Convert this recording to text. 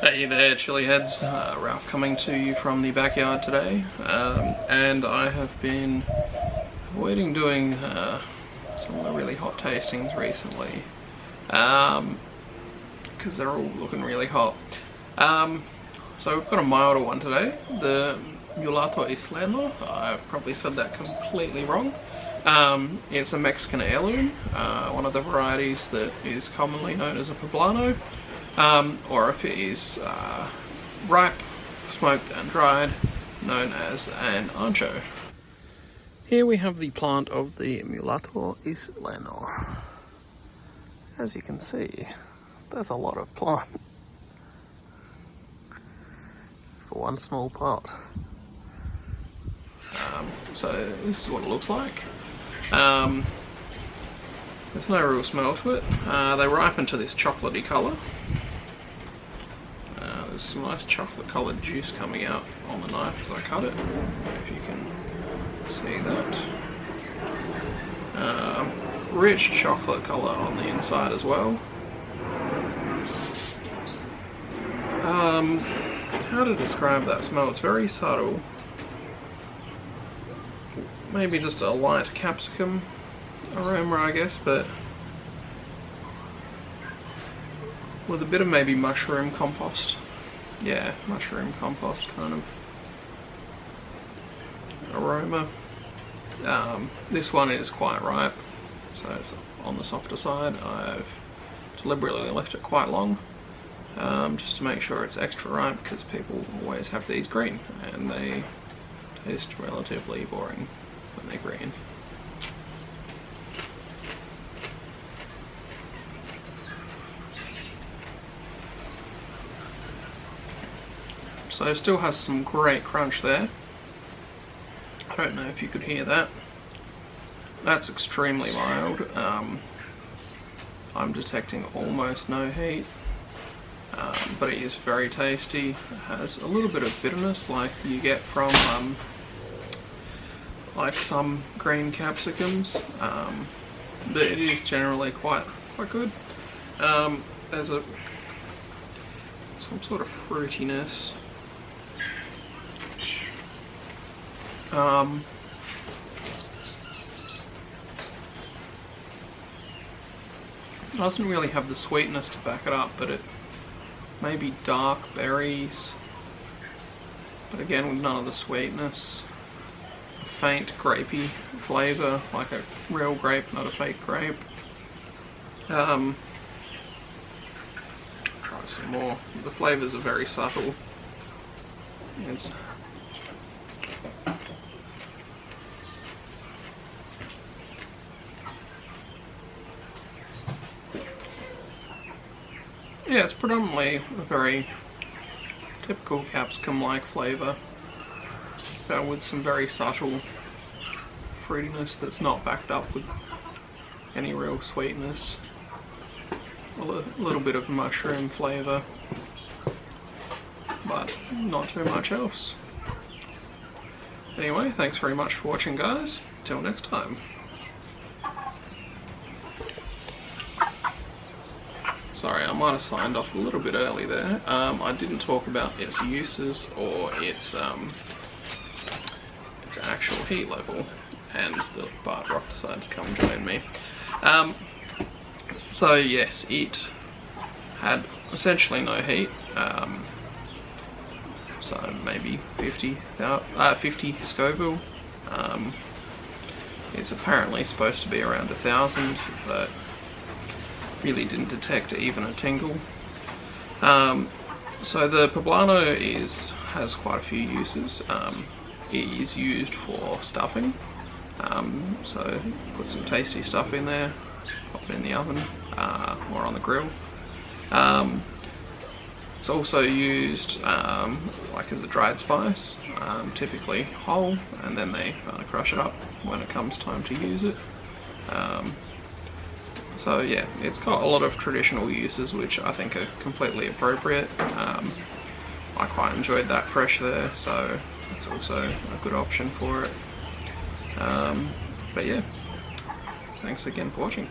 Hey there, chili heads. Ralph coming to you from the backyard today, and I have been avoiding doing some of the really hot tastings recently because they're all looking really hot. So we've got a milder one today, the Mulato isleno. I've probably said that completely wrong. It's a Mexican heirloom, one of the varieties that is commonly known as a poblano. Or if it is ripe, smoked and dried, known as an ancho. Here we have the plant of the Mulato isleno. As you can see, there's a lot of plant for one small pot. So this is what it looks like. There's no real smell to it. They ripen to this chocolatey colour. There's some nice chocolate coloured juice coming out on the knife as I cut it, if you can see that. Rich chocolate colour on the inside as well. How to describe that smell? It's very subtle. Maybe just a light capsicum aroma, I guess, but with a bit of maybe mushroom compost. Yeah, mushroom compost kind of aroma. This one is quite ripe, so it's on the softer side. I've deliberately left it quite long, just to make sure it's extra ripe, because people always have these green, and they taste relatively boring when they're green. So it still has some great crunch there. I don't know if you could hear that. That's extremely mild. I'm detecting almost no heat, but it is very tasty. It has a little bit of bitterness like you get from like some green capsicums, but it is generally quite good. There's some sort of fruitiness. It doesn't really have the sweetness to back it up, but it may be dark berries, but again with none of the sweetness. A faint grapey flavour, like a real grape, not a fake grape. Try some more. The flavours are very subtle. Yeah, it's predominantly a very typical capsicum-like flavour, but with some very subtle fruitiness that's not backed up with any real sweetness. A little bit of mushroom flavour, but not too much else. Anyway, thanks very much for watching, guys. Till next time. Sorry, I might have signed off a little bit early there. I didn't talk about its uses or its actual heat level, and the Bart Rock decided to come and join me. So yes, it had essentially no heat, so maybe 50 Scoville. It's apparently supposed to be around 1,000, but really didn't detect even a tingle. So the poblano has quite a few uses. It is used for stuffing, so put some tasty stuff in there, pop it in the oven or on the grill. It's also used like as a dried spice, typically whole, and then they kind of crush it up when it comes time to use it. So yeah, it's got a lot of traditional uses which I think are completely appropriate. I quite enjoyed that fresh there, so it's also a good option for it. But yeah, thanks again for watching.